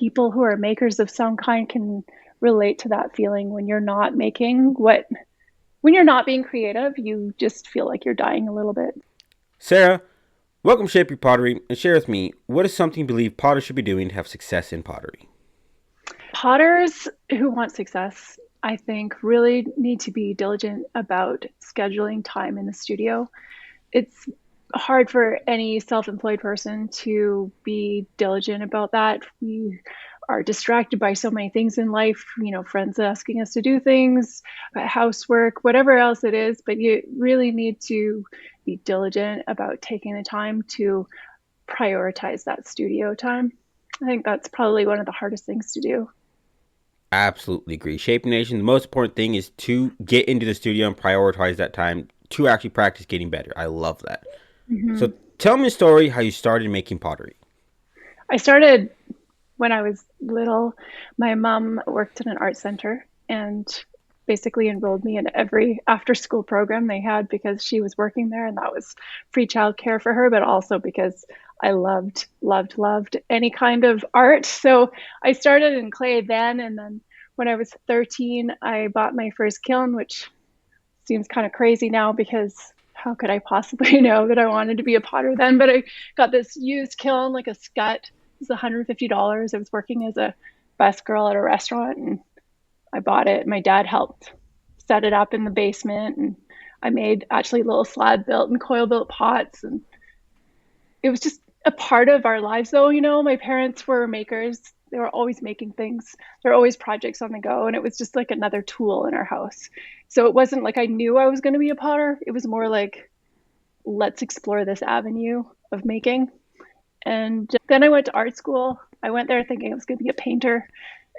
people who are makers of some kind can relate to that feeling when you're not making what when you're not being creative, you just feel like you're dying a little bit. Sarah, welcome to Shape Your Pottery and share with me what is something you believe potters should be doing to have success in pottery? Potters who want success, I think, really need to be diligent about scheduling time in the studio. It's hard for any self-employed person to be diligent about that. We are distracted by so many things in life, friends asking us to do things, housework, whatever else it is, but you really need to be diligent about taking the time to prioritize that studio time. I think that's probably one of the hardest things to do. Absolutely agree. Shape Nation, the most important thing is to get into the studio and prioritize that time to actually practice getting better. I love that. Hmm. So tell me a story how you started making pottery. I started when I was little. My mom worked in an art center and basically enrolled me in every after school program they had because she was working there and that was free childcare for her, but also because I loved any kind of art. So I started in clay then, and then when I was 13, I bought my first kiln, which seems kind of crazy now because how could I possibly know that I wanted to be a potter then? But I got this used kiln, like a scut. It was $150. I was working as a bus girl at a restaurant and I bought it. My dad helped set it up in the basement and I made actually little slab built and coil built pots. And it was just a part of our lives though. My parents were makers. They were always making things. There were always projects on the go, and it was just like another tool in our house. So it wasn't like I knew I was going to be a potter. It was more like, let's explore this avenue of making. And then I went to art school. I went there thinking I was going to be a painter,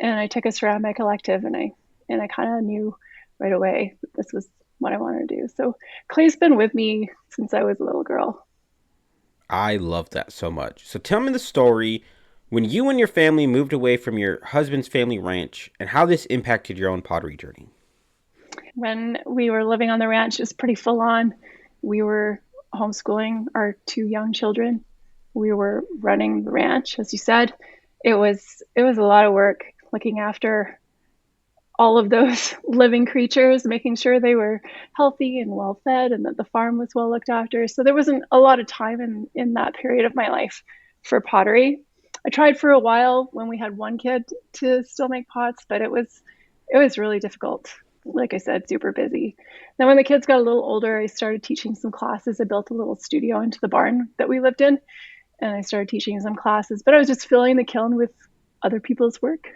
and I took a ceramic elective, and I kind of knew right away that this was what I wanted to do. So clay's been with me since I was a little girl. I love that so much. So tell me the story when you and your family moved away from your husband's family ranch and how this impacted your own pottery journey. When we were living on the ranch, it was pretty full on. We were homeschooling our two young children. We were running the ranch, as you said. It was a lot of work looking after all of those living creatures, making sure they were healthy and well fed and that the farm was well looked after. So there wasn't a lot of time in that period of my life for pottery. I tried for a while when we had one kid to still make pots, but it was really difficult. Like I said, super busy. Then when the kids got a little older, I started teaching some classes. I built a little studio into the barn that we lived in, and I started teaching some classes, but I was just filling the kiln with other people's work.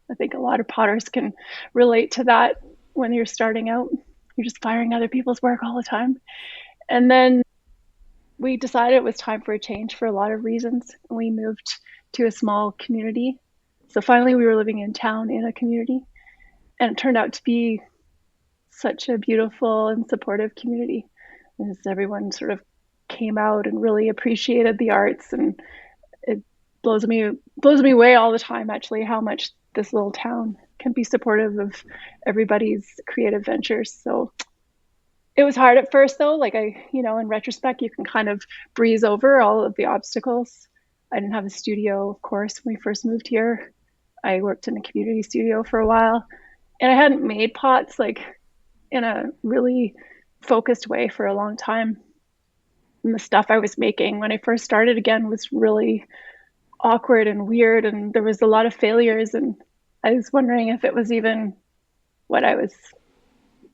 I think a lot of potters can relate to that when you're starting out. You're just firing other people's work all the time. And then we decided it was time for a change for a lot of reasons. We moved to a small community. So finally, we were living in town in a community, and it turned out to be such a beautiful and supportive community as everyone sort of came out and really appreciated the arts. And it blows me away all the time actually how much this little town can be supportive of everybody's creative ventures. So it was hard at first though, like in retrospect you can kind of breeze over all of the obstacles. I didn't have a studio, of course, when we first moved here. I worked in a community studio for a while, and I hadn't made pots like in a really focused way for a long time. And the stuff I was making when I first started again was really awkward and weird, and there was a lot of failures, and I was wondering if it was even what I was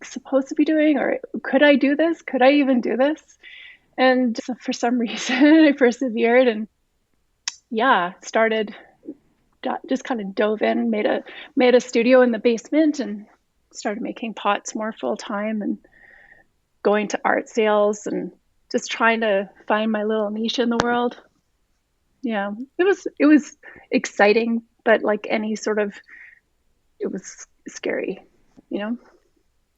supposed to be doing, or could I do this? Could I even do this? And so for some reason I persevered and yeah, started just kind of dove in, made a studio in the basement and started making pots more full time and going to art sales and just trying to find my little niche in the world. Yeah, it was exciting, but like any sort of, it was scary, you know.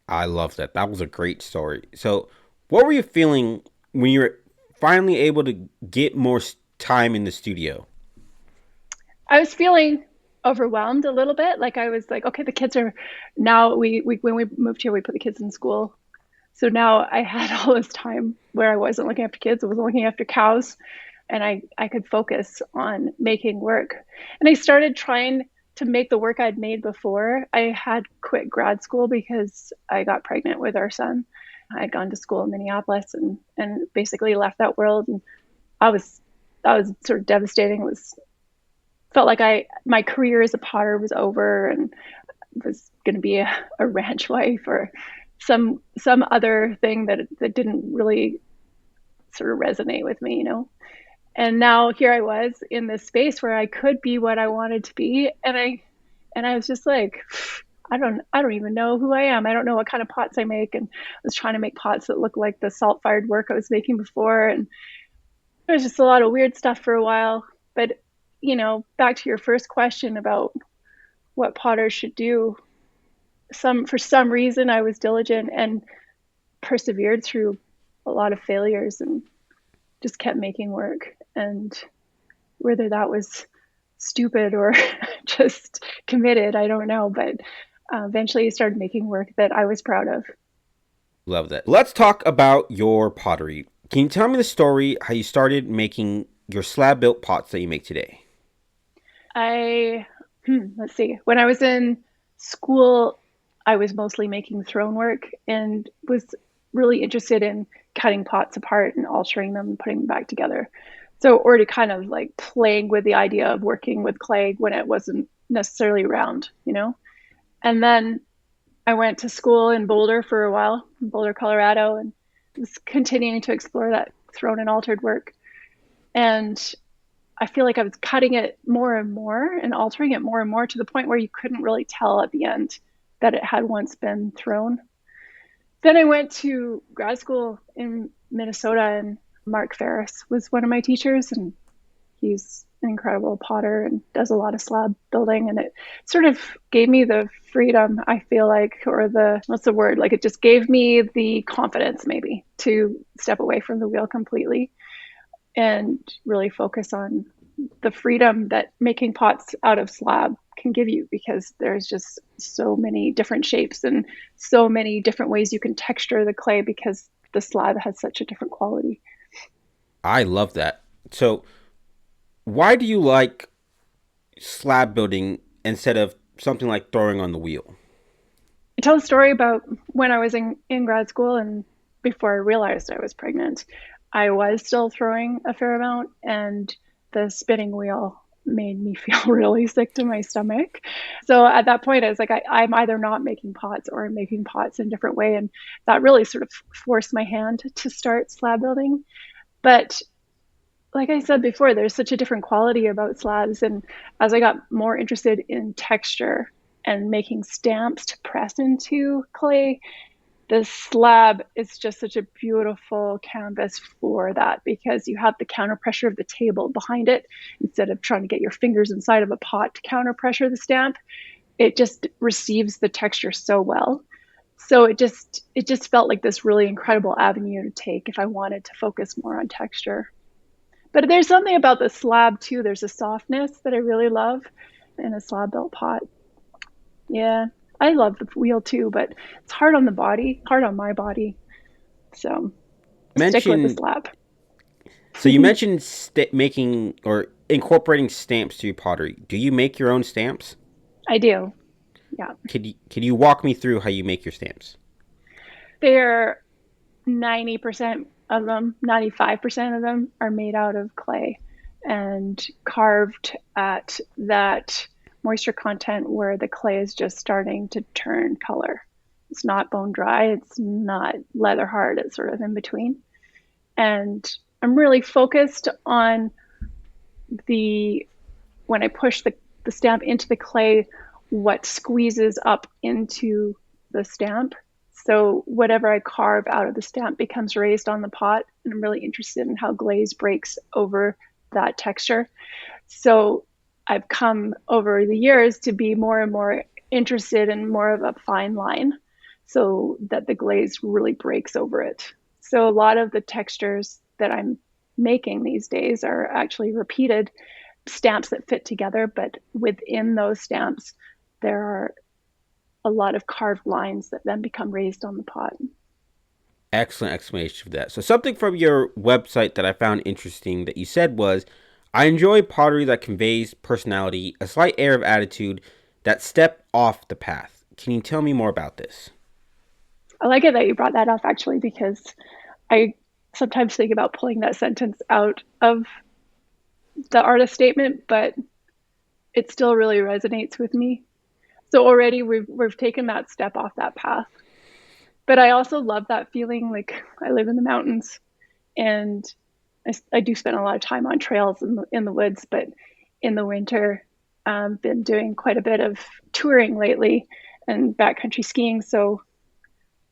I love that. That was a great story. So, what were you feeling when you were finally able to get more time in the studio? I was feeling overwhelmed a little bit. Like I was like, okay, the kids are now we when we moved here, we put the kids in school. So now I had all this time where I wasn't looking after kids, I wasn't looking after cows, and I could focus on making work. And I started trying to make the work I'd made before. I had quit grad school because I got pregnant with our son. I'd gone to school in Minneapolis and basically left that world. And I was that was sort of devastating. It was felt like I my career as a potter was over and was going to be a ranch wife or some other thing that didn't really sort of resonate with me, you know. And now here I was in this space where I could be what I wanted to be, and I was just like, I don't even know who I am. I don't know what kind of pots I make, and I was trying to make pots that look like the salt fired work I was making before, and there was just a lot of weird stuff for a while. But back to your first question about what potters should do, some for some reason I was diligent and persevered through a lot of failures and just kept making work. And whether that was stupid or just committed, I don't know. But eventually I started making work that I was proud of. Love that. Let's talk about your pottery. Can you tell me the story how you started making your slab built pots that you make today? I, let's see, when I was in school, I was mostly making throne work and was really interested in cutting pots apart and altering them and putting them back together. So already kind of like playing with the idea of working with clay when it wasn't necessarily round, you know? And then I went to school in Boulder for a while, in Boulder, Colorado, and was continuing to explore that thrown and altered work. And I feel like I was cutting it more and more and altering it more and more to the point where you couldn't really tell at the end that it had once been thrown. Then I went to grad school in Minnesota, and Mark Ferris was one of my teachers, and he's an incredible potter and does a lot of slab building. And it sort of gave me the freedom, I feel like, or the, what's the word? Like it just gave me the confidence maybe to step away from the wheel completely and really focus on the freedom that making pots out of slab can give you, because there's just so many different shapes and so many different ways you can texture the clay because the slab has such a different quality. I love that. So, why do you like slab building instead of something like throwing on the wheel? I tell a story about when I was in grad school and before I realized I was pregnant. I was still throwing a fair amount, and the spinning wheel made me feel really sick to my stomach. So at that point, I was like, I'm either not making pots or I'm making pots in a different way. And that really sort of forced my hand to start slab building. But like I said before, there's such a different quality about slabs. And as I got more interested in texture and making stamps to press into clay, the slab is just such a beautiful canvas for that, because you have the counter pressure of the table behind it instead of trying to get your fingers inside of a pot to counter pressure the stamp. It just receives the texture so well. So it just felt like this really incredible avenue to take if I wanted to focus more on texture. But there's something about the slab too. There's a softness that I really love in a slab built pot. Yeah, I love the wheel too, but it's hard on the body, hard on my body. So stick with the Mention slab. so you mentioned making or incorporating stamps to your pottery. Do you make your own stamps? I do. Yeah. Could you walk me through how you make your stamps? They're 90% of them, 95% of them are made out of clay and carved at that moisture content where the clay is just starting to turn color. It's not bone dry, it's not leather hard, it's sort of in between. And I'm really focused on the when I push the stamp into the clay, what squeezes up into the stamp. So whatever I carve out of the stamp becomes raised on the pot. And I'm really interested in how glaze breaks over that texture. So I've come over the years to be more and more interested in more of a fine line so that the glaze really breaks over it. So a lot of the textures that I'm making these days are actually repeated stamps that fit together, but within those stamps, there are a lot of carved lines that then become raised on the pot. Excellent explanation for that. So, something from your website that I found interesting that you said was, I enjoy pottery that conveys personality, a slight air of attitude that step off the path. Can you tell me more about this? I like it that you brought that up actually, because I sometimes think about pulling that sentence out of the artist statement, but it still really resonates with me. So already we've taken that step off that path. But I also love that feeling. Like, I live in the mountains, and I do spend a lot of time on trails in the woods, but in the winter, been doing quite a bit of touring lately and backcountry skiing. So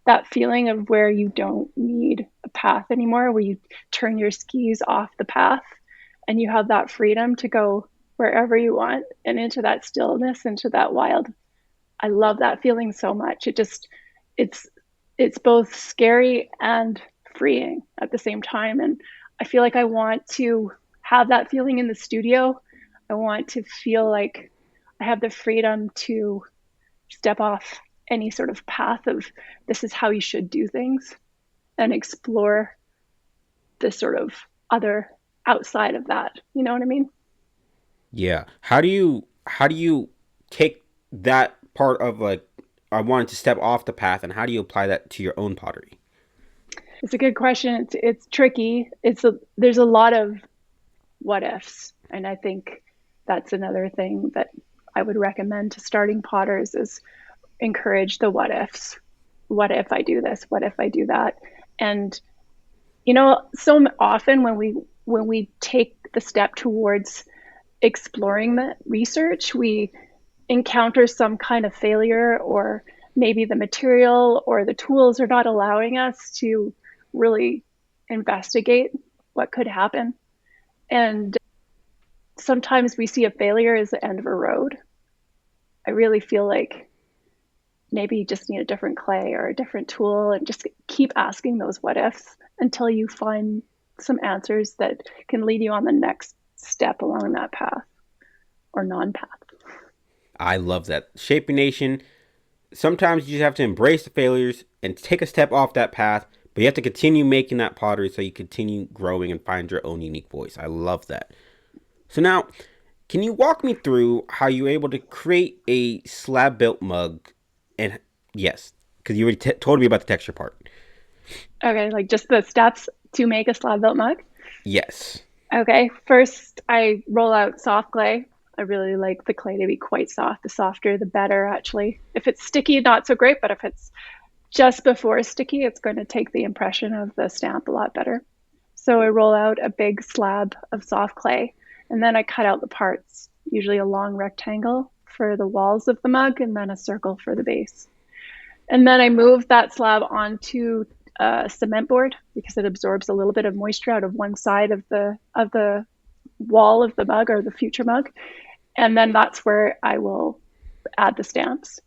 that feeling of where you don't need a path anymore, where you turn your skis off the path and you have that freedom to go wherever you want and into that stillness, into that wild. I love that feeling so much. It's it's both scary and freeing at the same time. And I feel like I want to have that feeling in the studio. I want to feel like I have the freedom to step off any sort of path of this is how you should do things and explore this sort of other outside of that. You know what I mean? Yeah. How do you take that part of like I wanted to step off the path and how do you apply that to your own pottery? It's a good question. It's tricky. There's a lot of what ifs, and I think that's another thing that I would recommend to starting potters is encourage the what ifs. What if I do this? What if I do that? And so often when we take the step towards exploring the research, we encounter some kind of failure, or maybe the material or the tools are not allowing us to really investigate what could happen. And sometimes we see a failure as the end of a road. I really feel like maybe you just need a different clay or a different tool, and just keep asking those what ifs until you find some answers that can lead you on the next step along that path or non path. I love that. Shaping Nation, sometimes you just have to embrace the failures and take a step off that path, but you have to continue making that pottery so you continue growing and find your own unique voice. I love that. So now, can you walk me through how you were able to create a slab built mug? And yes, because you already told me about the texture part. Okay, like just the steps to make a slab built mug. Yes. Okay, first I roll out soft clay. I really like the clay to be quite soft. The softer, the better, actually. If it's sticky, not so great, but if it's just before sticky, it's going to take the impression of the stamp a lot better. So I roll out a big slab of soft clay, and then I cut out the parts, usually a long rectangle for the walls of the mug and then a circle for the base. And then I move that slab onto a cement board because it absorbs a little bit of moisture out of one side of the wall of the mug or the future mug. And then that's where I will add the stamps.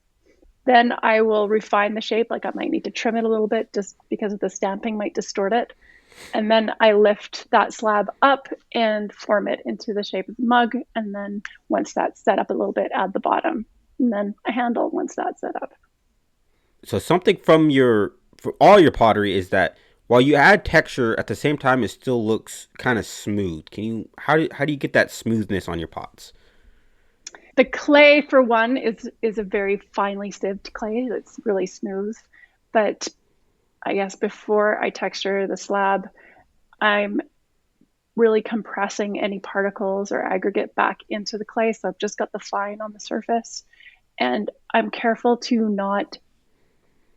Then I will refine the shape. Like, I might need to trim it a little bit just because of the stamping might distort it. And then I lift that slab up and form it into the shape of the mug. And then once that's set up a little bit, add the bottom. And then a handle once that's set up. So something from your for all your pottery is that while you add texture at the same time, it still looks kind of smooth. Can you how do you get that smoothness on your pots? The clay, for one, is a very finely sieved clay that's really smooth. But I guess before I texture the slab, I'm really compressing any particles or aggregate back into the clay. So I've just got the fine on the surface. And I'm careful to not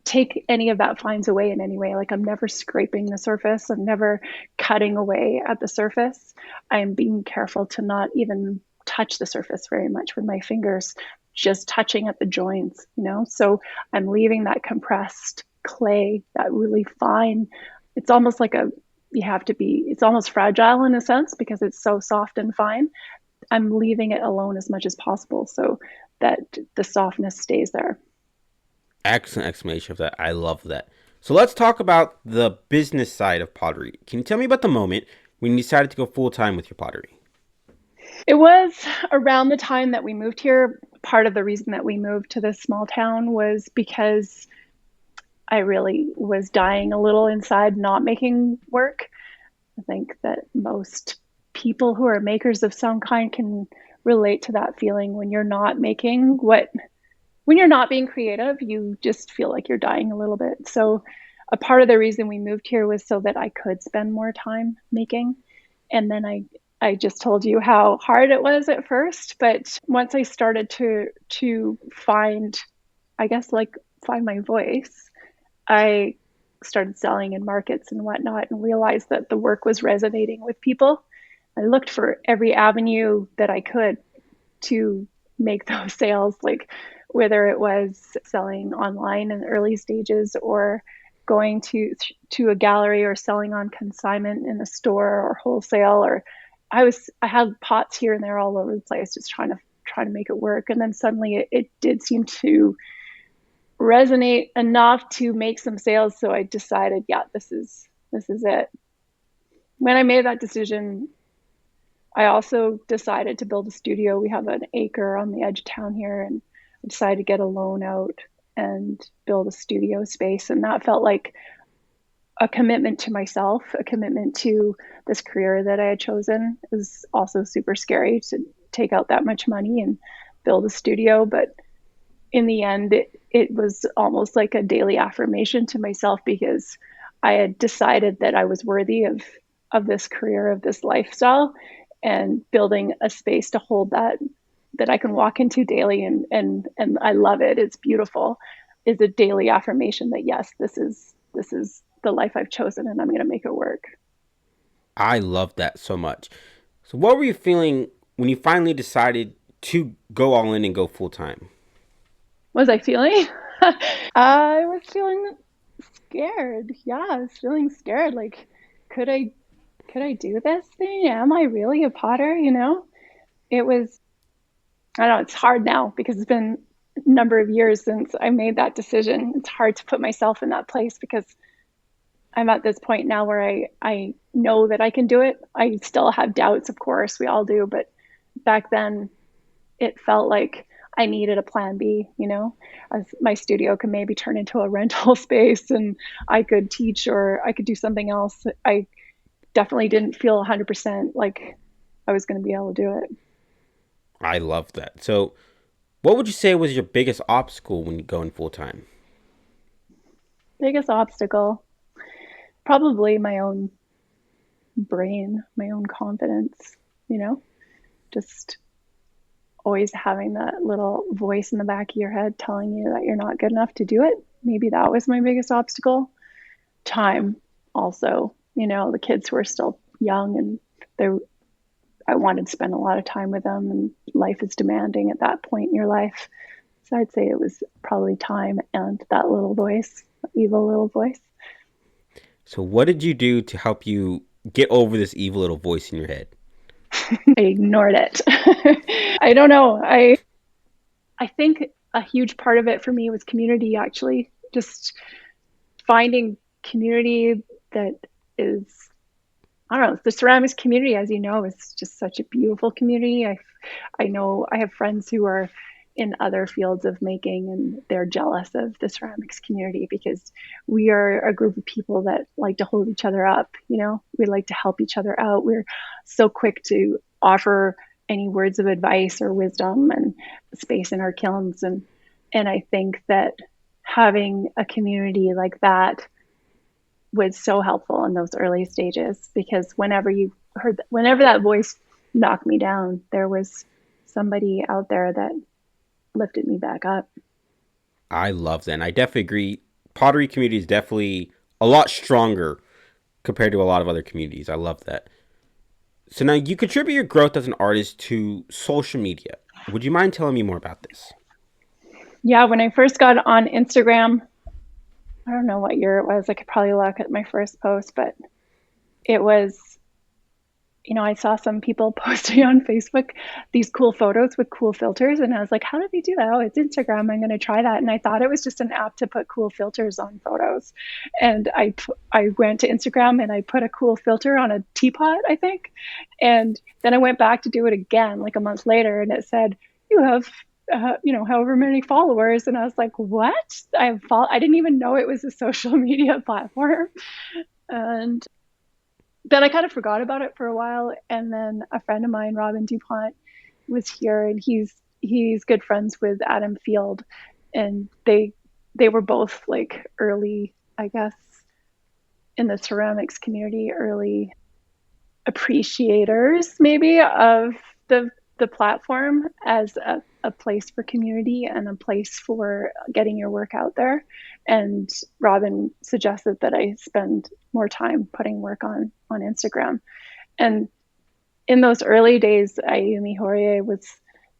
take any of that fines away in any way. Like, I'm never scraping the surface, I'm never cutting away at the surface. I'm being careful to not even touch the surface very much with my fingers, just touching at the joints. So I'm leaving that compressed clay, that really fine. It's almost like it's almost fragile in a sense because it's so soft and fine. I'm leaving it alone as much as possible so that the softness stays there. Excellent explanation of that. I love that. So let's talk about the business side of pottery. Can you tell me about the moment when you decided to go full time with your pottery? It was around the time that we moved here. Part of the reason that we moved to this small town was because I really was dying a little inside, not making work. I think that most people who are makers of some kind can relate to that feeling when you're not making what when you're not being creative, you just feel like you're dying a little bit. So a part of the reason we moved here was so that I could spend more time making. And then I just told you how hard it was at first, but once I started to find, I guess, like find my voice, I started selling in markets and whatnot and realized that the work was resonating with people. I looked for every avenue that I could to make those sales, like whether it was selling online in the early stages or going to a gallery or selling on consignment in a store or wholesale. Or I had pots here and there all over the place, just trying to make it work. And then suddenly it did seem to resonate enough to make some sales. So I decided, yeah, this is it. When I made that decision, I also decided to build a studio. We have an acre on the edge of town here, and I decided to get a loan out and build a studio space. And that felt like a commitment to myself, a commitment to this career that I had chosen. It was also super scary to take out that much money and build a studio. But in the end, it was almost like a daily affirmation to myself because I had decided that I was worthy of this career, of this lifestyle, and building a space to hold that I can walk into daily and I love it. It's beautiful. Is a daily affirmation that yes, this is the life I've chosen and I'm going to make it work. I love that so much. So, what were you feeling when you finally decided to go all in and go full time? What was I feeling? I was feeling scared. Yeah, I was feeling scared. Like, could I could I do this thing? Am I really a potter? It was, I don't know, it's hard now because it's been a number of years since I made that decision. It's hard to put myself in that place because I'm at this point now where I know that I can do it. I still have doubts, of course, we all do, but back then it felt like I needed a plan B, as my studio could maybe turn into a rental space and I could teach or I could do something else. I definitely didn't feel 100% like I was going to be able to do it. I love that. So, what would you say was your biggest obstacle when going full time? Biggest obstacle, probably my own brain, my own confidence, you know, just always having that little voice in the back of your head telling you that you're not good enough to do it. Maybe that was my biggest obstacle. Time also, the kids were still young and they I wanted to spend a lot of time with them and life is demanding at that point in your life. So I'd say it was probably time and that little voice, evil little voice. So, what did you do to help you get over this evil little voice in your head? I ignored it. I don't know. I think a huge part of it for me was community, actually. Just finding community that is, I don't know, the ceramics community, as you know, is just such a beautiful community. I know I have friends who are in other fields of making and they're jealous of the ceramics community because we are a group of people that like to hold each other up. We like to help each other out. We're so quick to offer any words of advice or wisdom and space in our kilns. And I think that having a community like that was so helpful in those early stages because whenever that voice knocked me down, there was somebody out there that lifted me back up. I love that. And I definitely agree. Pottery community is definitely a lot stronger compared to a lot of other communities. I love that. So now you contribute your growth as an artist to social media. Would you mind telling me more about this? Yeah, when I first got on Instagram, I don't know what year it was. I could probably look at my first post, but it was, I saw some people posting on Facebook these cool photos with cool filters. And I was like, how did they do that? Oh, it's Instagram. I'm going to try that. And I thought it was just an app to put cool filters on photos. And I went to Instagram and I put a cool filter on a teapot, I think. And then I went back to do it again like a month later. And it said, you have however many followers. And I was like, what? I didn't even know it was a social media platform. And then I kind of forgot about it for a while. And then a friend of mine, Robin DuPont, was here, and he's good friends with Adam Field, and they were both like early, I guess, in the ceramics community, early appreciators maybe of the platform as a place for community and a place for getting your work out there. And Robin suggested that I spend more time putting work on Instagram. And in those early days, Ayumi Horie was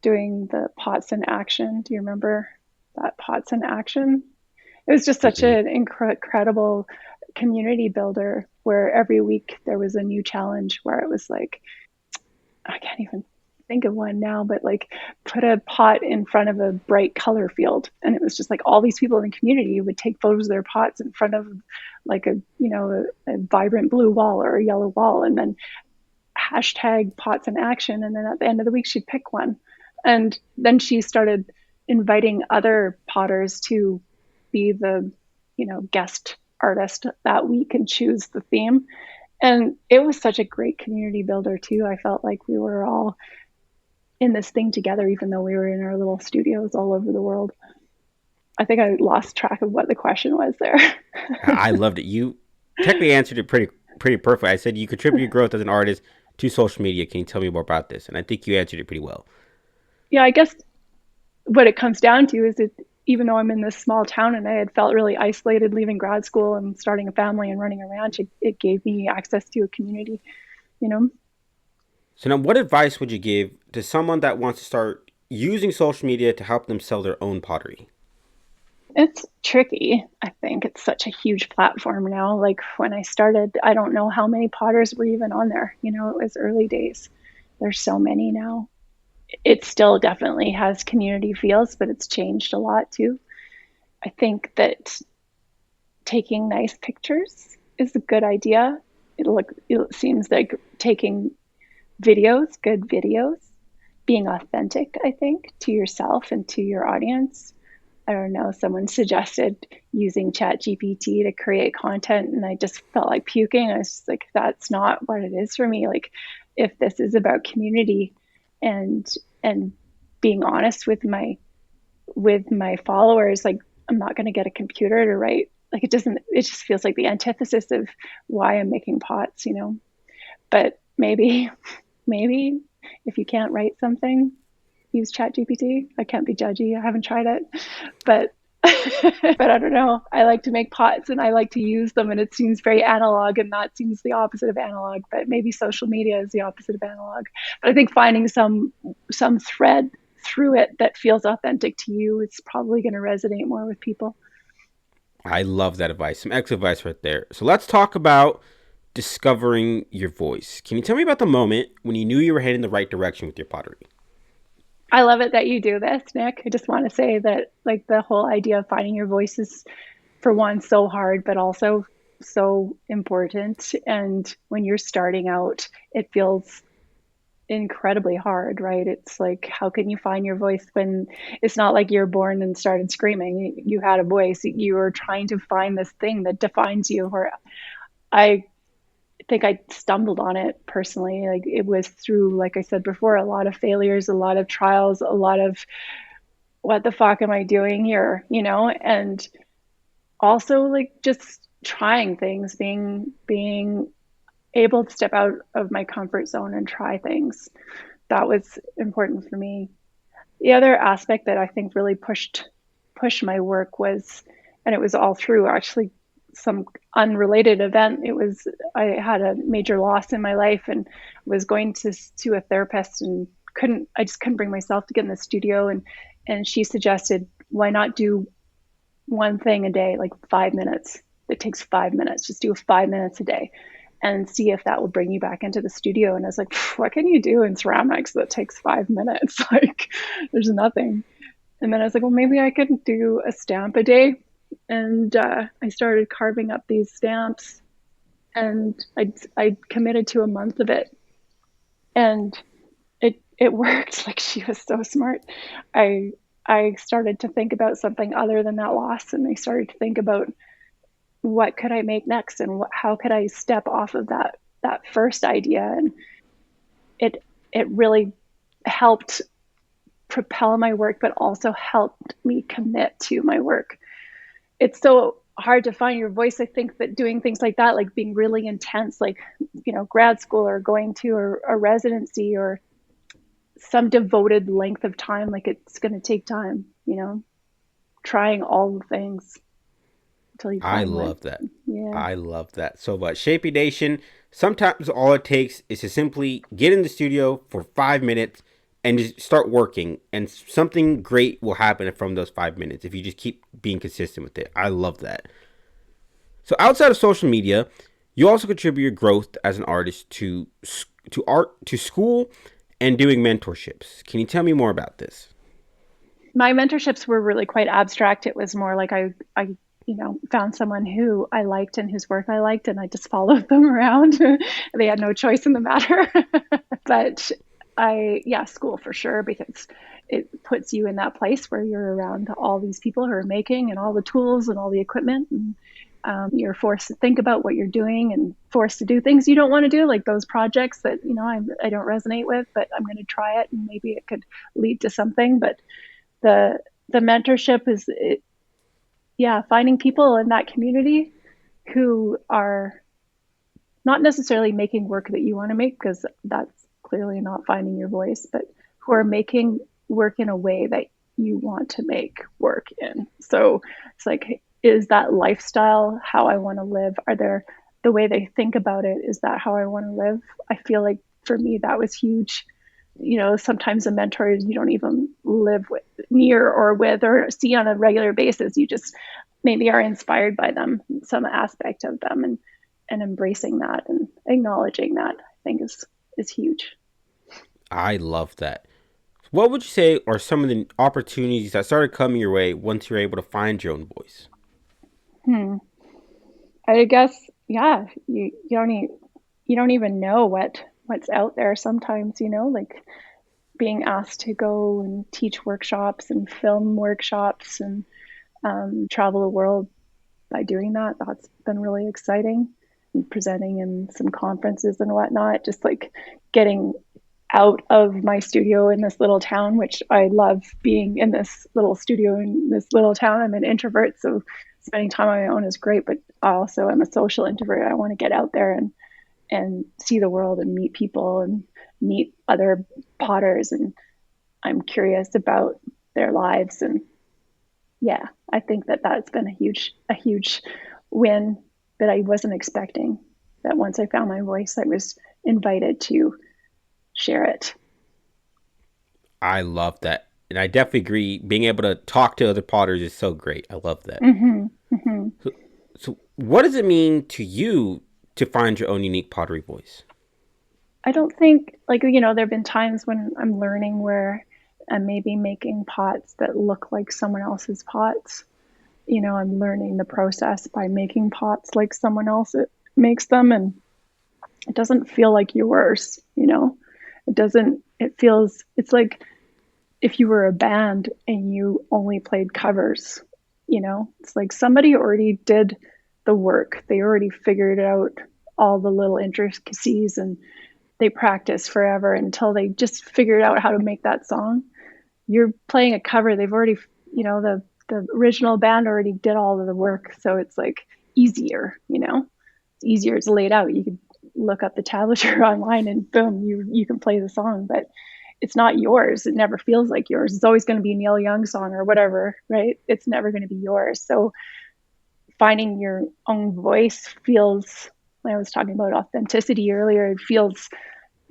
doing the Pots in Action. Do you remember that Pots in Action? It was just such Mm-mm. an incredible community builder where every week there was a new challenge where it was like, I can't even think of one now, but like put a pot in front of a bright color field. And it was just like all these people in the community would take photos of their pots in front of like a vibrant blue wall or a yellow wall. And then hashtag pots in action. And then at the end of the week, she'd pick one. And then she started inviting other potters to be the, guest artist that week and choose the theme. And it was such a great community builder too. I felt like we were all in this thing together, even though we were in our little studios all over the world. I think I lost track of what the question was there. I loved it. You technically answered it pretty perfect. I said you contribute your growth as an artist to social media. Can you tell me more about this? And I think you answered it pretty well. Yeah, I guess what it comes down to is that even though I'm in this small town and I had felt really isolated leaving grad school and starting a family and running a ranch, it gave me access to a community, you know. So now, what advice would you give to someone that wants to start using social media to help them sell their own pottery? It's tricky. I think it's such a huge platform now. Like when I started, I don't know how many potters were even on there. It was early days. There's so many now. It still definitely has community feels, but it's changed a lot too. I think that taking nice pictures is a good idea. It seems like taking videos, good videos, being authentic, I think, to yourself and to your audience. I don't know, someone suggested using Chat GPT to create content, and I just felt like puking. I was just like, that's not what it is for me. Like, if this is about community and and being honest with my followers, like I'm not going to get a computer to write. Like it just feels like the antithesis of why I'm making pots. But maybe if you can't write something, use Chat GPT. I can't be judgy. I haven't tried it, but but I don't know. I like to make pots and I like to use them, and it seems very analog, and that seems the opposite of analog. But maybe social media is the opposite of analog. But I think finding some thread through it that feels authentic to you is probably going to resonate more with people. I love that advice. Some excellent advice right there. So let's talk about discovering your voice. Can you tell me about the moment when you knew you were heading the right direction with your pottery? I love it that you do this, Nick. I just want to say that like the whole idea of finding your voice is for one so hard, but also so important. And when you're starting out, it feels incredibly hard, right? It's like, how can you find your voice when it's not like you're born and started screaming? You had a voice. You were trying to find this thing that defines you. Or I think I stumbled on it personally. Like it was through, like I said before, a lot of failures, a lot of trials, a lot of what the fuck am I doing here? And also like just trying things, being able to step out of my comfort zone and try things. That was important for me. The other aspect that I think really pushed my work was, and it was all through actually some unrelated event. It was I had a major loss in my life and was going to a therapist and I just couldn't bring myself to get in the studio, and she suggested why not do one thing a day, like 5 minutes. It takes 5 minutes. Just do 5 minutes a day and see if that will bring you back into the studio. And I was like, what can you do in ceramics that takes 5 minutes? Like, there's nothing. And then I was like, well, maybe I could do a stamp a day. And I started carving up these stamps, and I committed to a month of it. And it worked. Like she was so smart. I I started to think about something other than that loss, and I started to think about what could I make next, and how could I step off of that first idea, and it it really helped propel my work, but also helped me commit to my work. It's so hard to find your voice. I think that doing things like that, like being really intense, like grad school or going to a residency or some devoted length of time, like it's going to take time, trying all the things until you I find what. love that. Yeah. I love that so much. Shapey Nation, sometimes all it takes is to simply get in the studio for 5 minutes and just start working, and something great will happen from those 5 minutes if you just keep being consistent with it. I love that. So outside of social media, you also contribute your growth as an artist to school and doing mentorships. Can you tell me more about this? My mentorships were really quite abstract. It was more like I found someone who I liked and whose work I liked, and I just followed them around. They had no choice in the matter. But yeah, school for sure, because it puts you in that place where you're around all these people who are making and all the tools and all the equipment. And you're forced to think about what you're doing and forced to do things you don't want to do, like those projects that, I don't resonate with, but I'm going to try it and maybe it could lead to something. But the, the mentorship is, yeah, finding people in that community who are not necessarily making work that you want to make, because that's clearly not finding your voice, but who are making work in a way that you want to make work in. So it's like, is that lifestyle how I want to live? Are there the way they think about it? Is that how I want to live? I feel like for me, that was huge. Sometimes the mentors you don't even live with, near or with, or see on a regular basis. You just maybe are inspired by them, some aspect of them, and embracing that and acknowledging that, I think is huge. I love that. What would you say are some of the opportunities that started coming your way once you're able to find your own voice? Hmm. I guess, yeah, you don't even know what's out there sometimes, like being asked to go and teach workshops and film workshops and travel the world by doing that. That's been really exciting. And presenting in some conferences and whatnot, just like getting out of my studio in this little town, which I love being in this little studio in this little town. I'm an introvert, so spending time on my own is great, but I also am a social introvert. I want to get out there and see the world and meet people and meet other potters, and I'm curious about their lives. And yeah, I think that that's been a huge win that I wasn't expecting. That once I found my voice, I was invited to share it. I love that. And I definitely agree. Being able to talk to other potters is so great. I love that. Mm-hmm, mm-hmm. So what does it mean to you to find your own unique pottery voice? I don't think, like, there have been times when I'm learning where I'm maybe making pots that look like someone else's pots. I'm learning the process by making pots like someone else makes them, and it doesn't feel like yours. It doesn't, it's like if you were a band and you only played covers. It's like somebody already did the work. They already figured out all the little intricacies, and they practiced forever until they just figured out how to make that song. You're playing a cover. They've already, the original band already did all of the work. So it's like easier. It's easier. It's laid out. You could look up the tablature online and boom, you can play the song. But it's not yours. It never feels like yours. It's always going to be Neil Young's song or whatever, right? It's never going to be yours. So finding your own voice feels, I was talking about authenticity earlier, it feels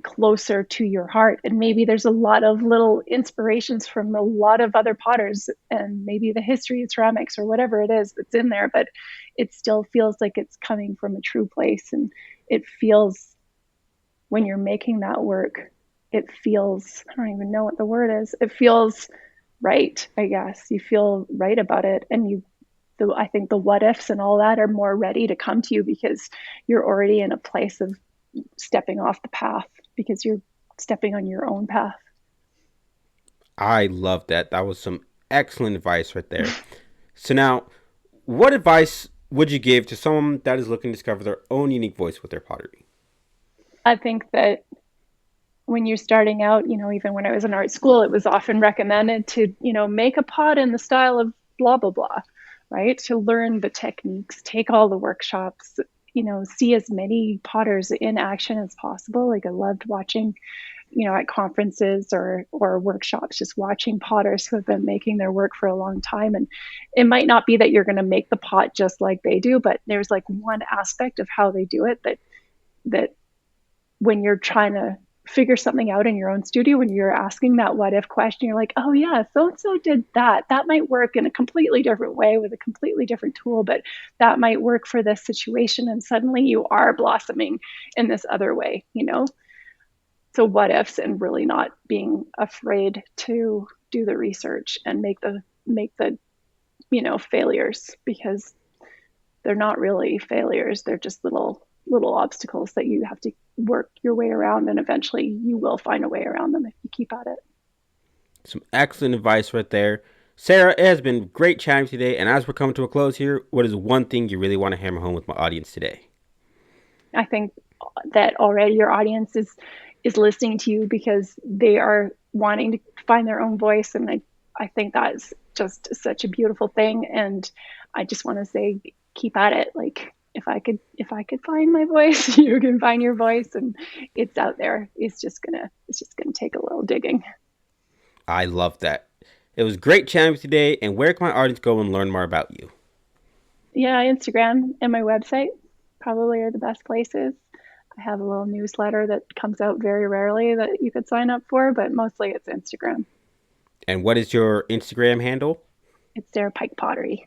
closer to your heart. And maybe there's a lot of little inspirations from a lot of other potters and maybe the history of ceramics or whatever it is that's in there, but it still feels like it's coming from a true place. And it feels, when you're making that work, it feels, I don't even know what the word is. It feels right, I guess. You feel right about it. And I think the what ifs and all that are more ready to come to you because you're already in a place of stepping off the path, because you're stepping on your own path. I love that. That was some excellent advice right there. So now, what advice would you give to someone that is looking to discover their own unique voice with their pottery? I think that when you're starting out, even when I was in art school, it was often recommended to, make a pot in the style of blah, blah, blah, right? To learn the techniques, take all the workshops, see as many potters in action as possible. Like I loved watching, at conferences or workshops, just watching potters who have been making their work for a long time. And it might not be that you're going to make the pot just like they do, but there's like one aspect of how they do it that when you're trying to figure something out in your own studio, when you're asking that what if question, you're like, oh yeah, so and so did that. That might work in a completely different way with a completely different tool, but that might work for this situation. And suddenly you are blossoming in this other way. So what ifs, and really not being afraid to do the research and make the failures, because they're not really failures. They're just little obstacles that you have to work your way around, and eventually you will find a way around them if you keep at it. Some excellent advice right there. Sarah, it has been great chatting today. And as we're coming to a close here, what is one thing you really want to hammer home with my audience today? I think that already your audience is listening to you because they are wanting to find their own voice, and I think that's just such a beautiful thing. And I just want to say, keep at it. Like if I could find my voice, you can find your voice, and it's out there. It's just gonna take a little digging. I love that. It was great chatting with you today. And where can my audience go and learn more about you? Yeah, Instagram and my website probably are the best places. I have a little newsletter that comes out very rarely that you could sign up for, but mostly it's Instagram. And what is your Instagram handle? It's their Pike Pottery.